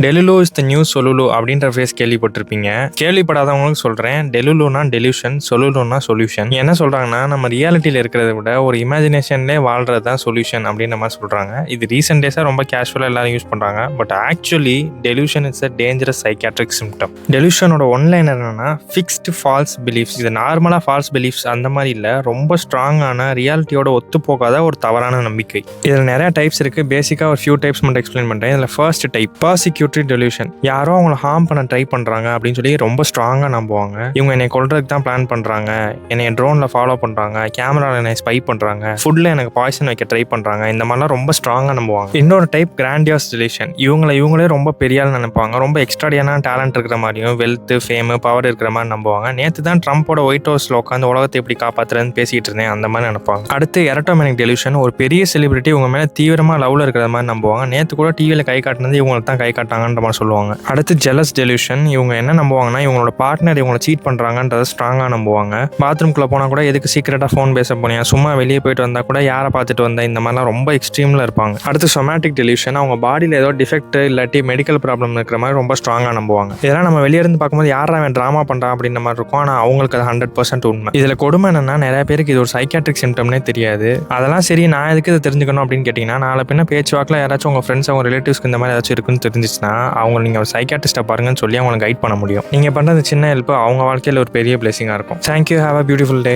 டெலுலு is the new சொலுலு அப்படின்ற face கேள்விப்பட்டிருப்பீங்க. கேள்விப்படாதவங்களுக்கு சொல்கிறேன். டெலுலுனா டெலியூஷன், சொலுலுனா சொல்யூஷன். என்ன சொல்கிறாங்கன்னா, நம்ம ரியாலிட்டியில் இருக்கிறத விட ஒரு இமேஜினேஷன்லேயே வாழ்றது தான் சொல்யூஷன் அப்படின்ற மாதிரி சொல்கிறாங்க. இது ரீசெண்ட் டேஸாக ரொம்ப கேஷுவலாக எல்லாரும் யூஸ் பண்ணுறாங்க. But actually delusion is a dangerous psychiatric symptom. டெலியூஷனோட ஒன்லைன் என்னன்னா, ஃபிக்ஸ்டு ஃபால்ஸ் பிலீஃப்ஸ். இது நார்மலாக ஃபால்ஸ் பிலீஃப்ஸ் அந்த மாதிரி இல்லை, ரொம்ப ஸ்ட்ராங்கான ரியாலிட்டியோட ஒத்து போகாத ஒரு தவறான நம்பிக்கை. இதில் நிறைய டைப்ஸ் இருக்குது. பேசிக்காக ஒரு ஃபியூ டைப்ஸ் மட்டும் எக்ஸ்பிளைன் பண்ணுறேன். இதில் ஃபர்ஸ்ட் டைப் பர்சிக்யூட்டரி டெலியூஷன். யாரோ அவங்களை ஹார்ம் பண்ண ட்ரை பண்றாங்க அப்படின்னு சொல்லி ரொம்ப ஸ்ட்ராங்கா நம்புவாங்க. இவங்க என்னை கொல்றதுக்கு தான் பிளான் பண்றாங்க, என்னை ட்ரோன்ல ஃபாலோ பண்றாங்க, கேமரால என்னை ஸ்பை பண்றாங்க, ஃபுட்ல எனக்கு பாய்சன் வைக்க ட்ரை பண்றாங்க, இந்த மாதிரிலாம் ரொம்ப ஸ்ட்ராங்கா நம்புவாங்க. இன்னொரு டைப் கிராண்டியஸ் டெலியூஷன். இவங்களே ரொம்ப பெரிய ஆள் நினைப்பாங்க, ரொம்ப எக்ஸ்ட்ராடியான டேலண்ட் இருக்கிற மாதிரியும் வெல்த் ஃபேம் பவர் இருக்கிற மாதிரி நம்புவாங்க. நேற்று தான் ட்ரம்போட ஒயிட் ஹவுஸ்ல உட்காந்து உலகத்தை எப்படி காப்பாத்துறதுன்னு பேசிட்டு இருந்தேன், அந்த மாதிரி நினைப்பாங்க. அடுத்து எரட்டோமேனிக் டெலியூஷன். ஒரு பெரிய செலிபிரிட்டி உங்க மேல தீவிரமா லவ்ல இருக்கிற மாதிரி நம்புவாங்க. நேற்று கூட டிவியில கை காட்டினது இவங்களுக்கு தான் கை காட்டாங்கன்ற மாதிரி சொல்லுவாங்க. அடுத்து ஜெலஸ் டெலியூஷன். இவங்க என்ன நம்புவாங்கன்னா, இவங்களோட பார்ட்னர் இவங்களை சீட் பண்றாங்கன்றத ஸ்ட்ராங்கா நம்புவாங்க. பாத்ரூம்குள்ள போனா கூட எதுக்கு சீக்கிரட்டா ஃபோன் பேச போனியா, சும்மா வெளியே போயிட்டு வந்தா கூட யாரை பார்த்துட்டு வந்தா, இந்த மாதிரிலாம் ரொம்ப எக்ஸ்ட்ரீம்ல இருப்பாங்க. அடுத்து சொமேட்டிக் டெலியூஷன். அவங்க பாடியில் ஏதோ டிஃபெக்ட் இல்லாட்டி மெடிக்கல் ப்ராப்ளம் இருக்கிற மாதிரி ரொம்ப ஸ்ட்ராங்கா நம்புவாங்க. இதெல்லாம் நம்ம வெளியே இருந்து பார்க்கும்போது யாரா அவன் டிராமா பண்றான் அப்படின்ற மாதிரி இருக்கும். ஆனா அவங்களுக்கு அது 100% உண்மை. இதுல கொடுமை என்னன்னா, நிறைய பேருக்கு இது ஒரு சைக்காட்ரிக் சிம்டம்னே தெரியாது. அதெல்லாம் சரி, நான் எதுக்கு இதை தெரிஞ்சுக்கணும் அப்படின்னு கேட்டீங்கன்னா, நாளை பின்ன பேச்சுவாக்கில் யாராச்சும் உங்க ஃப்ரெண்ட்ஸ் அவங்க ரிலேட்டிவ்ஸ்க்கு இந்த மாதிரி ஏதாச்சும் இருக்குன்னு தெரிஞ்சிச்சுன்னா, அவங்க நீங்க சைக்காட்ரிஸ்ட்டை பாருங்கன்னு சொல்லி அவங்களை கைட் பண்ண முடியும். நீங்க பண்றது சின்ன ஹெல்ப் அவங்க வாழ்க்கையில் ஒரு பெரிய பிளெஸிங்கா இருக்கும். Thank you. Have a beautiful day.